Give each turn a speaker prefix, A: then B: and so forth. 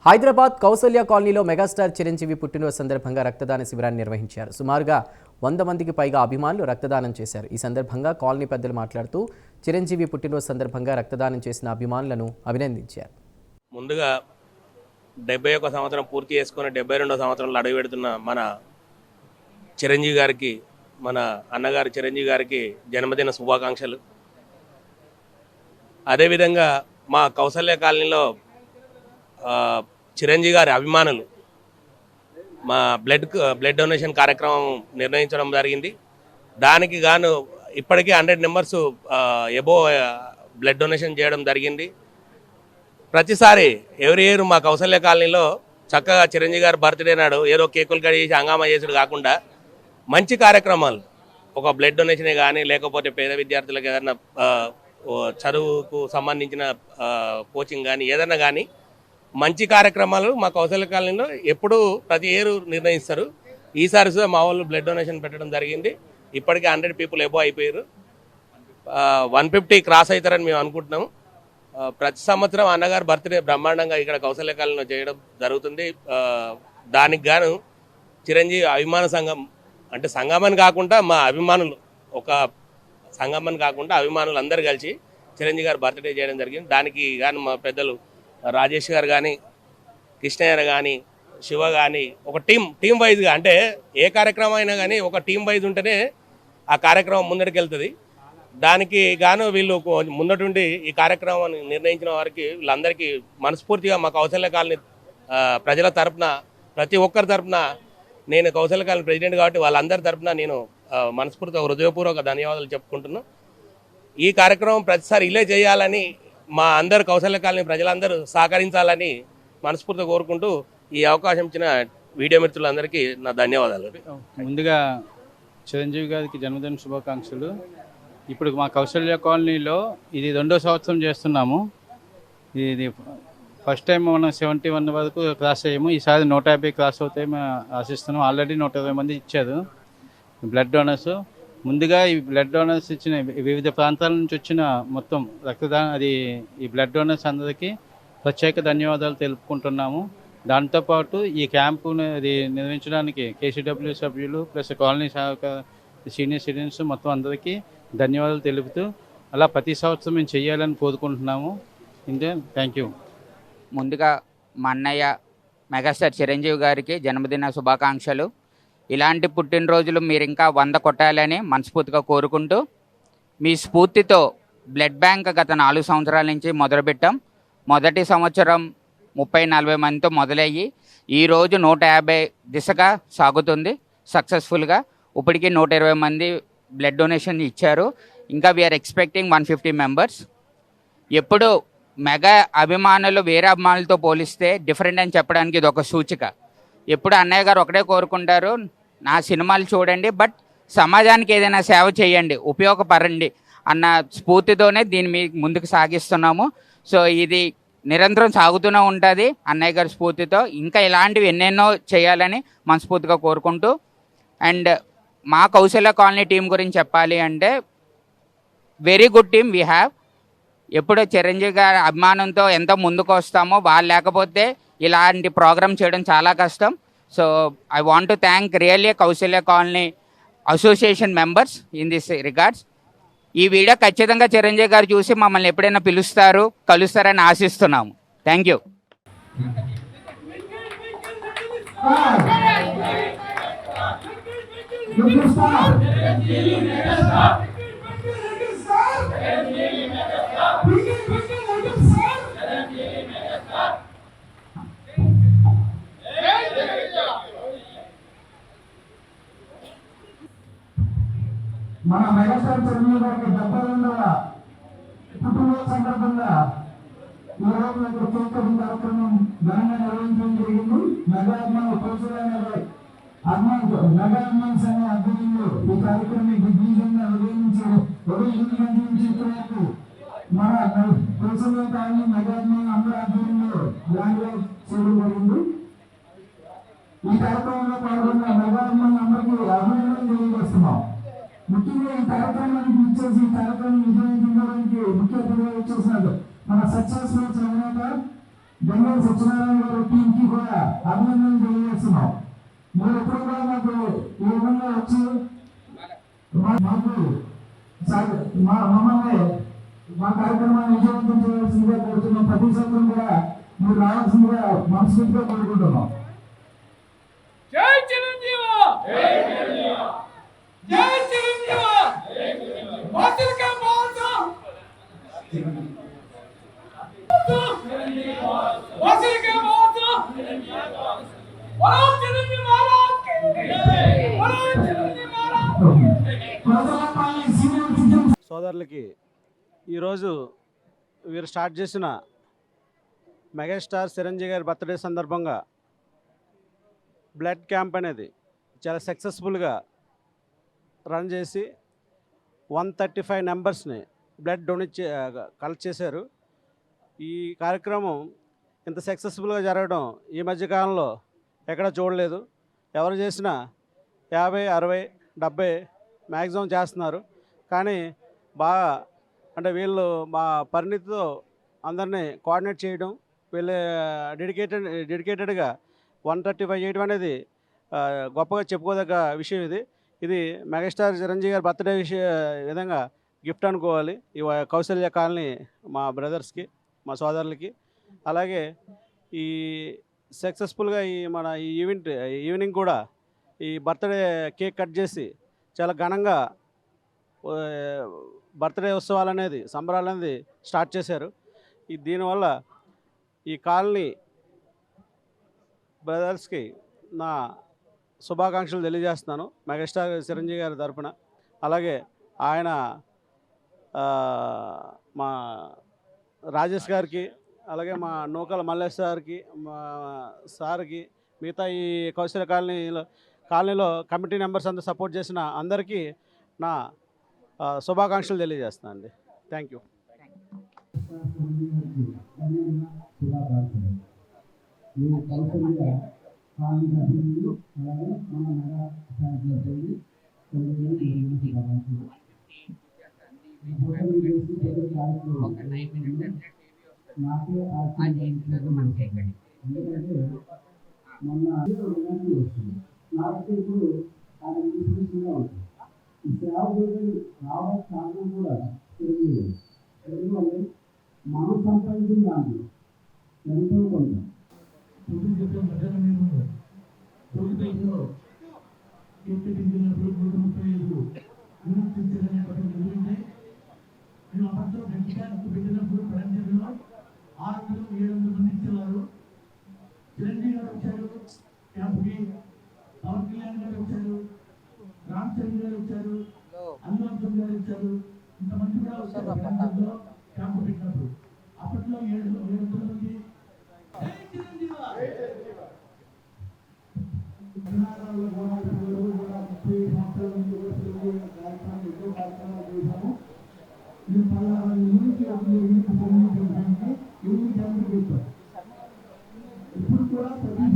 A: హైదరాబాద్ కౌసల్య కాలనీలో మెగాస్టార్ చిరంజీవి పుట్టినరోజు సందర్భంగా రక్తదాన శిబిరాన్ని నిర్వహించారు. సుమారుగా 100 మందికి పైగా అభిమానులు రక్తదానం చేశారు. ఈ సందర్భంగా కాలనీ పెద్దలు మాట్లాడుతూ చిరంజీవి పుట్టినరోజు సందర్భంగా రక్తదానం చేసిన అభిమానులను అభినందించారు.
B: ముందుగా 71 సంవత్సరం పూర్తి చేసుకుని 72వ సంవత్సరంలో అడుగుపెడుతున్న మన చిరంజీవి గారికి, మన అన్నగారు చిరంజీవి గారికి జన్మదిన శుభాకాంక్షలు. అదేవిధంగా మా కౌసల్య కాలనీలో చిరంజీవి గారి అభిమానులు మా బ్లడ్ డొనేషన్ కార్యక్రమం నిర్ణయించడం జరిగింది. దానికి గాను ఇప్పటికీ 100 మెంబర్స్ ఎబో బ్లడ్ డొనేషన్ చేయడం జరిగింది. ప్రతిసారి ఎవ్రీ ఇయర్ మా కౌసల్య కాలనీలో చక్కగా చిరంజీవి గారి బర్త్డే నాడు ఏదో కేకులు కడిగేసి హంగామా చేసుడు కాకుండా మంచి కార్యక్రమాలు, ఒక బ్లడ్ డొనేషనే కానీ, లేకపోతే పేద విద్యార్థులకు ఏదైనా చదువుకు సంబంధించిన కోచింగ్ కానీ, ఏదైనా కానీ మంచి కార్యక్రమాలు మా కౌసల్య కాలనీలో ఎప్పుడూ ప్రతి ఇయర్ నిర్ణయిస్తారు. ఈసారి మా వాళ్ళు బ్లడ్ డొనేషన్ పెట్టడం జరిగింది. ఇప్పటికే 100 పీపుల్ ఎబో అయిపోయారు. 150 క్రాస్ అవుతారని మేము అనుకుంటున్నాము. ప్రతి సంవత్సరం అన్నగారు బర్త్డే బ్రహ్మాండంగా ఇక్కడ కౌసల్య కాలనీలో చేయడం జరుగుతుంది. దానికి గాను చిరంజీవి అభిమాన సంఘం, అంటే సంఘమని కాకుండా మా అభిమానులు, ఒక సంఘమని కాకుండా అభిమానులు అందరూ కలిసి చిరంజీవి గారు బర్త్డే చేయడం జరిగింది. దానికి గాను మా పెద్దలు రాజేష్ గారు కానీ, కృష్ణయ్య కానీ, శివ కానీ ఒక టీం వైజ్గా, అంటే ఏ కార్యక్రమం అయినా కానీ ఒక టీం వైజ్ ఉంటేనే ఆ కార్యక్రమం ముందరికి వెళ్తుంది. దానికి గాను వీళ్ళు ముందటుండి ఈ కార్యక్రమాన్ని నిర్ణయించిన వారికి వీళ్ళందరికీ మనస్ఫూర్తిగా మా కౌసల్య కాలనీ ప్రజల తరపున, ప్రతి ఒక్కరి తరపున, నేను కౌసల్య కాలనీ ప్రెసిడెంట్ కాబట్టి వాళ్ళందరి తరపున నేను మనస్ఫూర్తిగా హృదయపూర్వక ధన్యవాదాలు చెప్పుకుంటున్నాను. ఈ కార్యక్రమం ప్రతిసారి ఇలా చేయాలని, మా అందరు కౌసల్య కాలనీ ప్రజలందరూ సహకరించాలని మనస్ఫూర్తిగా కోరుకుంటూ ఈ అవకాశం ఇచ్చిన వీడియో మిత్రులందరికీ నా ధన్యవాదాలు.
C: ముందుగా చిరంజీవి గారికి జన్మదిన శుభాకాంక్షలు. ఇప్పుడు మా కౌసల్య కాలనీలో ఇది 2వ సంవత్సరం చేస్తున్నాము. ఇది ఫస్ట్ టైం మనం 71 వరకు క్రాస్ అయ్యాము. ఈసారి 150 క్రాస్ అవుతాయి మేము ఆశిస్తున్నాం. ఆల్రెడీ 120 మంది ఇచ్చారు బ్లడ్ డోనర్స్. ముందుగా ఈ బ్లడ్ డోనర్స్ ఇచ్చిన వివిధ ప్రాంతాల నుంచి వచ్చిన మొత్తం రక్తదానం, అది ఈ బ్లడ్ డోనర్స్ అందరికీ ప్రత్యేక ధన్యవాదాలు తెలుపుకుంటున్నాము. దాంతోపాటు ఈ క్యాంపును అది నిర్వహించడానికి కేసీడబ్ల్యూ సభ్యులు ప్లస్ కాలనీ సీనియర్ సిటిజన్స్ మొత్తం అందరికీ ధన్యవాదాలు తెలుపుతూ అలా ప్రతి సంవత్సరం మేము చేయాలని కోరుకుంటున్నాము. ఇంతే, థ్యాంక్ యూ.
D: ముందుగా మా అన్నయ్య మెగాస్టార్ చిరంజీవి గారికి జన్మదిన శుభాకాంక్షలు. ఇలాంటి పుట్టినరోజులు మీరు ఇంకా 100 కొట్టాలని మనస్ఫూర్తిగా కోరుకుంటూ, మీ స్ఫూర్తితో బ్లడ్ బ్యాంక్ గత 4 సంవత్సరాల నుంచి మొదలుపెట్టాం. మొదటి సంవత్సరం 30-40 మందితో మొదలయ్యి ఈరోజు 150 దిశగా సాగుతుంది సక్సెస్ఫుల్గా. ఇప్పటికీ 120 మంది బ్లడ్ డొనేషన్ ఇచ్చారు. ఇంకా వీఆర్ ఎక్స్పెక్టింగ్ 150 మెంబర్స్. ఎప్పుడు మెగా అభిమానులు వేరే అభిమానులతో పోలిస్తే డిఫరెంట్ అని చెప్పడానికి ఇది ఒక సూచిక. ఎప్పుడు అన్నయ్య గారు ఒకటే కోరుకుంటారు, నా సినిమాలు చూడండి, బట్ సమాజానికి ఏదైనా సేవ చేయండి, ఉపయోగపడండి అన్న స్ఫూర్తితోనే దీన్ని ముందుకు సాగిస్తున్నాము. సో ఇది నిరంతరం సాగుతూనే ఉంటుంది అన్నయ్య గారి స్ఫూర్తితో. ఇంకా ఇలాంటివి ఎన్నెన్నో చేయాలని మనస్ఫూర్తిగా కోరుకుంటూ, అండ్ మా కౌశల్య కాలనీ టీం గురించి చెప్పాలి అంటే very good team we have. ఎప్పుడు చిరంజీవి గారి అభిమానంతో ఎంత ముందుకు వస్తామో, వాళ్ళు లేకపోతే ఇలాంటి ప్రోగ్రామ్ చేయడం చాలా కష్టం. So I want to thank really Kausalya colony association members in this regards. ఈ వీడియో ఖచ్చితంగా చిరంజీవి గారు చూసి మమ్మల్ని ఎప్పుడైనా కలుస్తారని ఆశిస్తున్నాము. Thank you.
E: మన మెగాస్టార్ చిరంజీవి గారికి 72వ పుట్టినరోజు సందర్భంగా ఈరోజు కేక్ కటింగ్ కార్యక్రమం ఘనంగా నిర్వహించడం జరిగింది. మెగా అభిమానులు కౌశల్య మెగా అభిమాన్ సంఘ ఆధ్వర్యంలో ఈ కార్యక్రమం దిగ్విజయంగా ఉదయం 8 గంటల నుంచి ఇప్పటివరకు మన కౌశల్య కాలనీ మెగా అభిమానులు అందరి ఆధ్వర్యంలో గ్రాండ్గా చేయడం జరిగింది. ఈ కార్యక్రమంలో పాల్గొన్న మెగా అభిమానులు అందరికీ అభినందనలు తెలియజేస్తున్నాం. ముఖ్యంగా ఈ కార్యక్రమానికి ఇచ్చేసి ఈ కార్యక్రమం విజయవంతంగా ముఖ్య అతిథిగా వచ్చేసినాడు మన సక్సెస్ఫుల్ అధినేత బెంగళూరు సత్యనారాయణ గారు అభినందనలు తెలియజేస్తున్నాం. మీరు ఎప్పుడు కూడా మాకు ఈ విధంగా వచ్చి మమ్మల్ని మా కార్యక్రమాన్ని విజయవంతం చేయాల్సిందిగా కోరుతున్నాం. ప్రతి సంవత్సరం కూడా మీరు రావాల్సిందిగా మనస్ఫూర్తిగా కోరుకుంటున్నాం.
F: జై చిరంజీవ, జై చిరంజీవ, వాసులకే వాసు, వాసులకే వాసు, బలో చిరంజీవి మహారాజ్ కి జై, బలో చిరంజీవి మహారాజ్.
G: సోదరులకి ఈరోజు వీరు స్టార్ట్ చేసిన మెగాస్టార్ చిరంజీవి గారి బర్త్డే సందర్భంగా బ్లడ్ క్యాంప్ అనేది చాలా సక్సెస్ఫుల్గా రన్ చేసి 135 నెంబర్స్ని బ్లడ్ డొనేట్ కలెక్ట్ చేశారు. ఈ కార్యక్రమం ఇంత సక్సెస్ఫుల్గా జరగడం ఈ మధ్యకాలంలో ఎక్కడ చూడలేదు. ఎవరు చేసినా 50, 60, 70 మ్యాక్సిమం చేస్తున్నారు. కానీ బాగా అంటే వీళ్ళు మా పరిణితితో అందరినీ కోఆర్డినేట్ చేయడం, వీళ్ళు డెడికేటెడ్గా 135 చేయడం అనేది గొప్పగా చెప్పుకోదగ్గ విషయం. ఇది మెగాస్టార్ చిరంజీవి గారి బర్త్డే విధంగా గిఫ్ట్ అనుకోవాలి ఈ కౌశల్య కాలనీ మా బ్రదర్స్కి, మా సోదరులకి. అలాగే ఈ సక్సెస్ఫుల్గా మన ఈ ఈవినింగ్ కూడా ఈ బర్త్డే కేక్ కట్ చేసి చాలా ఘనంగా బర్త్డే ఉత్సవాలు అనేది, సంబరాలు అనేది స్టార్ట్ చేశారు. దీనివల్ల ఈ కాలనీ బ్రదర్స్కి నా శుభాకాంక్షలు తెలియజేస్తున్నాను మెగాస్టార్ చిరంజీవి గారి తరపున. అలాగే ఆయన మా రాజేష్ గారికి, అలాగే మా నూకల మల్లేష్ గారికి, మా సార్కి, మిగతా ఈ కౌశల్య కాలనీలో కమిటీ మెంబర్స్ అందరూ సపోర్ట్ చేసిన అందరికీ నా శుభాకాంక్షలు తెలియజేస్తున్నాను అండి. Thank you.
E: మనం సంపాదించిన దాంట్లో ఎంతో కొంత నేను అప్పట్లో పెట్టినప్పుడు పరంజీవిలో 600-700 మంది ఇచ్చేవారు. చిరంజీవి గారు వచ్చారు క్యాంప్కి, పవన్ కళ్యాణ్ గారు వచ్చారు, రామ్ చరణ్ గారు వచ్చారు, అల్లు అర్జున్ గారు వచ్చారు. ఇంతమంది కూడా వచ్చారు పరంజీవిలో క్యాంప్ పెట్టినప్పుడు. అప్పట్లో 700 మంది. ఇప్పుడు కూడా ప్రతి